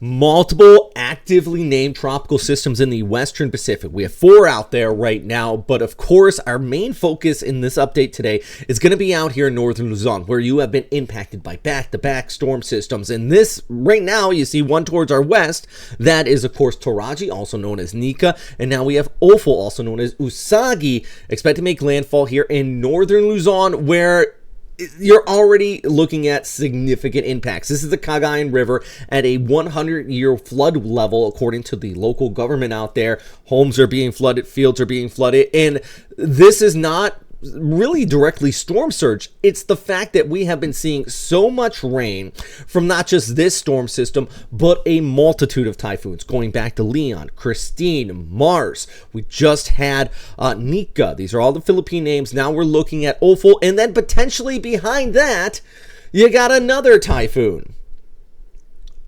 Multiple actively named tropical systems in the Western Pacific. We have 4 out there right now, but of course, our main focus in this update today is going to be out here in northern Luzon, where you have been impacted by back-to-back storm systems. And this, right now, you see one towards our west. That is, of course, Toraji, also known as Nika. And now we have Ofel, also known as Usagi, expected to make landfall here in northern Luzon, where you're already looking at significant impacts. This is the Cagayan River at a 100-year flood level, according to the local government out there. Homes are being flooded, fields are being flooded, and this is not really directly storm surge. It's the fact that we have been seeing so much rain from not just this storm system, but a multitude of typhoons going back to Leon, Christine, Mars. We just had Nika. These are all the Philippine names. Now we're looking at Ofel, and then potentially behind that, you got another typhoon.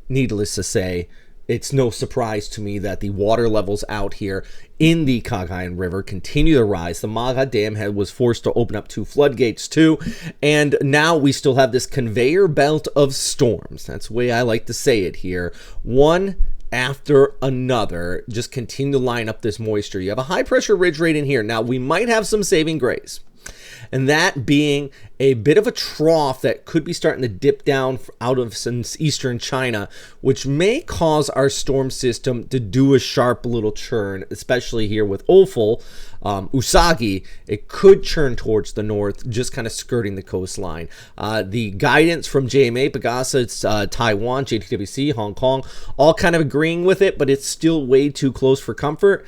Needless to say, it's no surprise to me that the water levels out here in the Cagayan River continue to rise. The Maga Dam was forced to open up 2 floodgates too, and now we still have this conveyor belt of storms. That's the way I like to say it here. One after another, just continue to line up this moisture. You have a high pressure ridge right in here. Now we might have some saving grace, and that being a bit of a trough that could be starting to dip down out of eastern China, which may cause our storm system to do a sharp little churn, especially here with Ofel. Usagi, it could churn towards the north, just kind of skirting the coastline. The guidance from JMA, Pagasa, Taiwan, JTWC, Hong Kong, all kind of agreeing with it, but it's still way too close for comfort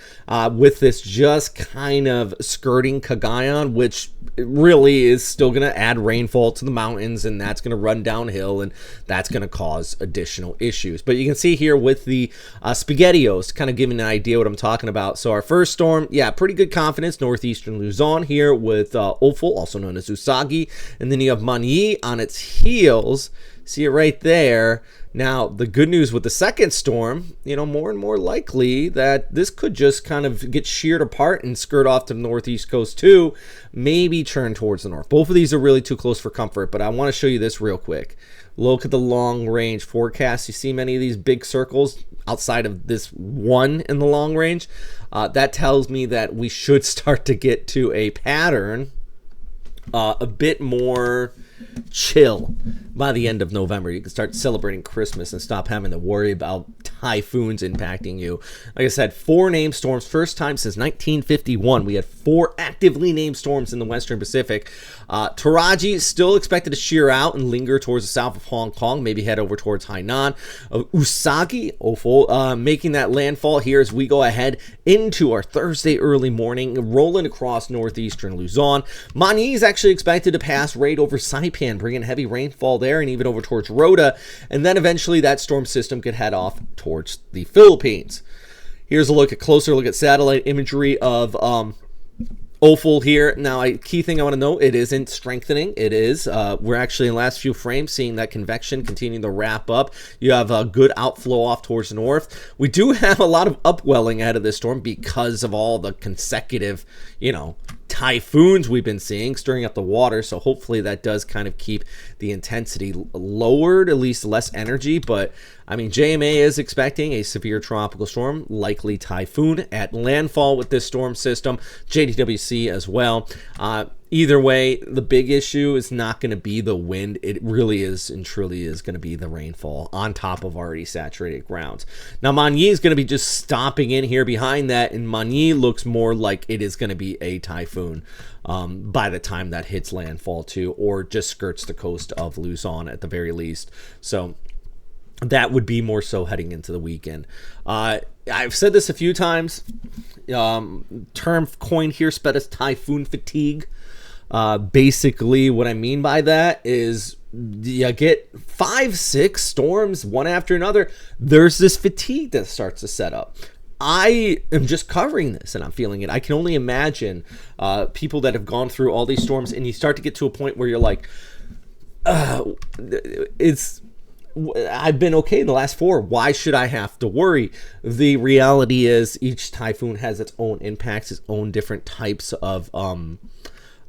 with this just kind of skirting Cagayan, which really is still going to add rainfall to the mountains, and that's going to run downhill, and that's going to cause additional issues. But you can see here with the SpaghettiOs, kind of giving an idea what I'm talking about. So our first storm, yeah, pretty good confidence, northeastern Luzon here with Ofel, also known as Usagi, and then you have Man-yi on its heels. See it right there. Now, the good news with the second storm, more and more likely that this could just kind of get sheared apart and skirt off to the northeast coast too, maybe turn towards the north. Both of these are really too close for comfort, but I want to show you this real quick. Look at the long range forecast. You see many of these big circles outside of this one in the long range? That tells me that we should start to get to a pattern a bit more chill by the end of November. You can start celebrating Christmas and stop having to worry about typhoons impacting you. Like I said, 4 named storms, first time since 1951. We had 4 actively named storms in the Western Pacific. Toraji is still expected to shear out and linger towards the south of Hong Kong, maybe head over towards Hainan. Usagi, Ofel, making that landfall here as we go ahead into our Thursday early morning, rolling across northeastern Luzon. Man-yi is actually expected to pass right over Saipan, bringing heavy rainfall there and even over towards Rota, and then eventually that storm system could head off towards the Philippines. Here's a closer look at satellite imagery of Ofel here. Now, a key thing I want to note, it isn't strengthening. It is. We're actually in the last few frames seeing that convection continuing to wrap up. You have a good outflow off towards the north. We do have a lot of upwelling out of this storm because of all the consecutive, typhoons we've been seeing stirring up the water. So hopefully that does kind of keep the intensity lowered, at least less energy. But I mean, JMA is expecting a severe tropical storm, likely typhoon at landfall with this storm system. JTWC as well. Either way, the big issue is not going to be the wind. It really is and truly is going to be the rainfall on top of already saturated grounds. Now, Man-yi is going to be just stopping in here behind that, and Man-yi looks more like it is going to be a typhoon by the time that hits landfall too, or just skirts the coast of Luzon at the very least. So that would be more so heading into the weekend. I've said this a few times. Term coined here, sped as typhoon fatigue. Basically, what I mean by that is you get 5-6 storms one after another. There's this fatigue that starts to set up. I am just covering this and I'm feeling it. I can only imagine people that have gone through all these storms, and you start to get to a point where you're like, I've been okay in the last 4. Why should I have to worry? The reality is each typhoon has its own impacts, its own different types of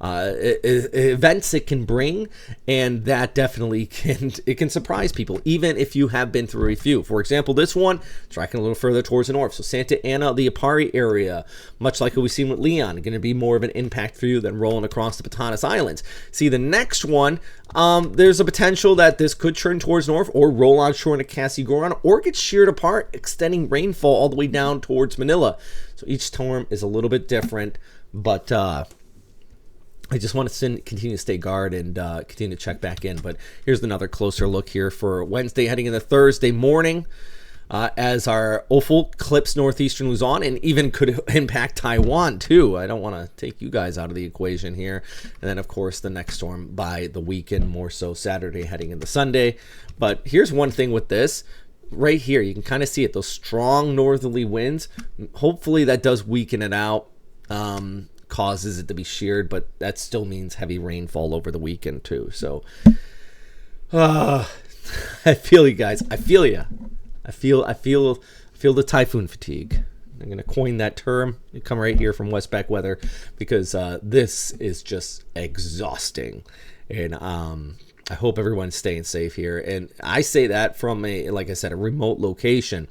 events it can bring, and that definitely can surprise people, even if you have been through a few. For example, this one tracking a little further towards the north, so Santa Ana, the Apari area, much like what we've seen with Leon, going to be more of an impact for you than rolling across the Batanes Islands. See, the next one, there's a potential that this could turn towards north or roll onshore into Casigoran, or get sheared apart, extending rainfall all the way down towards Manila. So each storm is a little bit different, but I just want to continue to stay guard and continue to check back in. But here's another closer look here for Wednesday heading into Thursday morning, as our Ofel clips northeastern Luzon and even could impact Taiwan too. I don't want to take you guys out of the equation here. And then, of course, the next storm by the weekend, more so Saturday heading into Sunday. But here's one thing with this. Right here, you can kind of see it, those strong northerly winds. Hopefully that does weaken it out, causes it to be sheared, but that still means heavy rainfall over the weekend too. So I feel you guys. I feel you. I feel the typhoon fatigue. I'm gonna coin that term. It come right here from Westpac Weather, because this is just exhausting, and I hope everyone's staying safe here. And I say that from like I said, a remote location.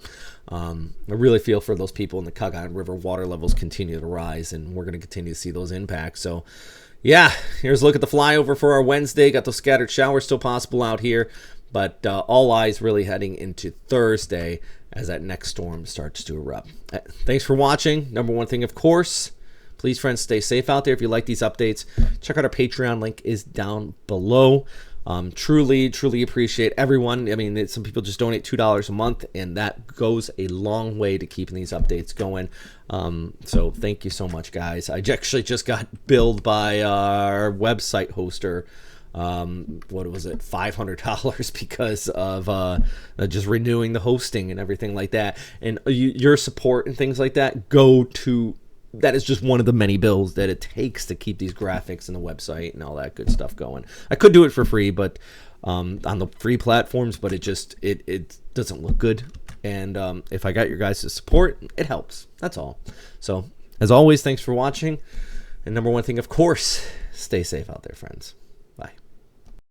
I really feel for those people in the Cagayan River. Water levels continue to rise, and we're going to continue to see those impacts. So, yeah, here's a look at the flyover for our Wednesday. Got those scattered showers still possible out here, but all eyes really heading into Thursday as that next storm starts to erupt. Thanks for watching. Number one thing, of course, please, friends, stay safe out there. If you like these updates, check out our Patreon. Link is down below. Truly appreciate everyone. I mean, some people just donate $2 a month, and that goes a long way to keeping these updates going. So thank you so much, guys. I actually just got billed by our website hoster, what was it, $500 because of just renewing the hosting and everything like that. And your support and things like that that is just one of the many bills that it takes to keep these graphics and the website and all that good stuff going. I could do it for free, but on the free platforms, but it doesn't look good. And if I got your guys' support, it helps. That's all. So as always, thanks for watching. And number one thing, of course, stay safe out there, friends.